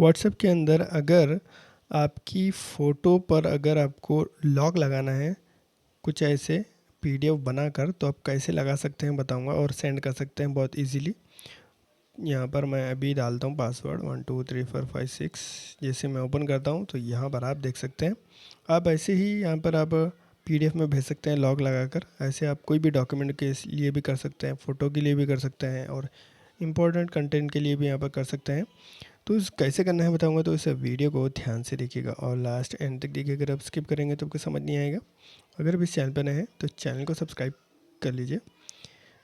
WhatsApp के अंदर अगर आपकी फ़ोटो पर अगर आपको लॉक लगाना है कुछ ऐसे पीडीएफ बनाकर, तो आप कैसे लगा सकते हैं बताऊंगा और सेंड कर सकते हैं बहुत इजीली। यहाँ पर मैं अभी डालता हूँ पासवर्ड 123456। जैसे मैं ओपन करता हूँ तो यहाँ पर आप देख सकते हैं। आप ऐसे ही यहाँ पर आप पीडीएफ में भेज सकते हैं लॉक लगाकर। ऐसे आप कोई भी डॉक्यूमेंट के लिए भी कर सकते हैं, फ़ोटो के लिए भी कर सकते हैं और इम्पोर्टेंट कंटेंट के लिए भी यहाँ पर कर सकते हैं। तो कैसे करना है बताऊंगा, तो इस वीडियो को ध्यान से देखिएगा और लास्ट एंड तक देखिए। अगर आप स्किप करेंगे तो आपको समझ नहीं आएगा। अगर आप इस चैनल पर नए हैं तो चैनल को सब्सक्राइब कर लीजिए,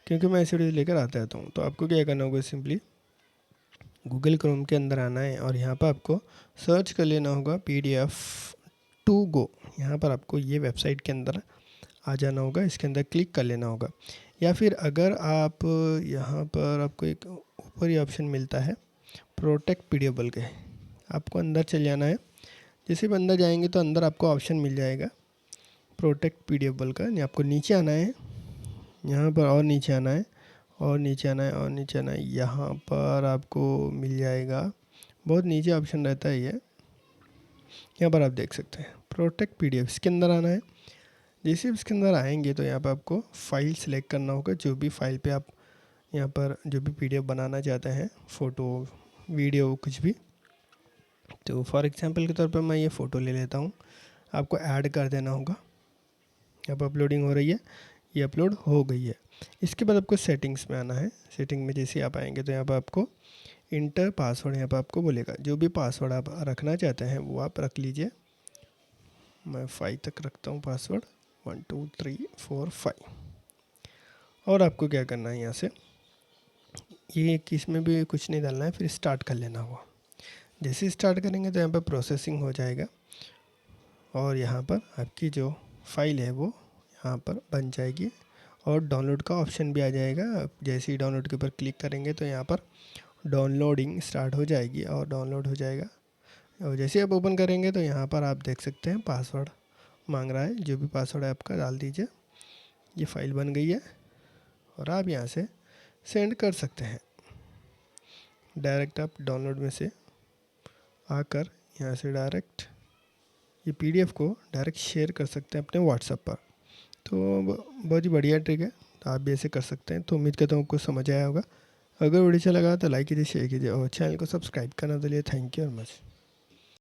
क्योंकि मैं ऐसे वीडियो लेकर आता रहता हूँ। तो आपको क्या करना होगा, सिंपली गूगल क्रोम के अंदर आना है और यहाँ पर आपको सर्च कर लेना होगा PDF2Go। यहाँ पर आपको ये वेबसाइट के अंदर आ जाना होगा, इसके अंदर क्लिक कर लेना होगा। या फिर अगर आप यहाँ पर आपको एक ऊपर ही ऑप्शन मिलता है प्रोटेक्ट PDF बोल के, आपको अंदर चल जाना है। जैसे भी अंदर जाएंगे तो अंदर आपको ऑप्शन मिल जाएगा प्रोटेक्ट PDF बोल का। आपको नीचे आना है, यहाँ पर और नीचे आना है और नीचे आना है और नीचे आना है। यहाँ पर आपको मिल जाएगा, बहुत नीचे ऑप्शन रहता है ये, यहाँ पर आप देख सकते हैं प्रोटेक्ट PDF। इसके अंदर आना है। जैसे इसके अंदर आएंगे तो यहाँ पर आपको फ़ाइल सेलेक्ट करना होगा, जो भी फाइल पे आप यहाँ पर जो भी PDF बनाना चाहते हैं, फ़ोटो वीडियो कुछ भी। तो फॉर एग्जांपल के तौर पर मैं ये फ़ोटो ले लेता हूँ। आपको ऐड कर देना होगा। यहाँ पर अपलोडिंग हो रही है, ये अपलोड हो गई है। इसके बाद आपको सेटिंग्स में आना है। सेटिंग में जैसे आप आएंगे तो यहाँ पर आपको इंटर पासवर्ड, यहाँ पर आपको बोलेगा जो भी पासवर्ड आप रखना चाहते हैं वो आप रख लीजिए। मैं 5 तक रखता हूँ पासवर्ड, 1 2 3 4 5। और आपको क्या करना है, यहाँ से ये इसमें भी कुछ नहीं डालना है, फिर स्टार्ट कर लेना होगा। जैसे स्टार्ट करेंगे तो यहाँ पर प्रोसेसिंग हो जाएगा और यहाँ पर आपकी जो फाइल है वो यहाँ पर बन जाएगी और डाउनलोड का ऑप्शन भी आ जाएगा। जैसे ही डाउनलोड के ऊपर क्लिक करेंगे तो यहाँ पर डाउनलोडिंग स्टार्ट हो जाएगी और डाउनलोड हो जाएगा। और जैसे आप ओपन करेंगे तो यहाँ पर आप देख सकते हैं पासवर्ड मांग रहा है। जो भी पासवर्ड है आपका डाल दीजिए। ये फाइल बन गई है और आप यहाँ से सेंड कर सकते हैं। डायरेक्ट आप डाउनलोड में से आकर यहाँ से डायरेक्ट ये PDF को डायरेक्ट शेयर कर सकते हैं अपने व्हाट्सएप पर। तो बहुत ही बढ़िया ट्रिक है, तो आप भी ऐसे कर सकते हैं। तो उम्मीद करता हूँ आपको समझ आया होगा। अगर वीडियो अच्छा लगा तो लाइक कीजिए, शेयर कीजिए और चैनल को सब्सक्राइब करना तो लिए। Thank you very much.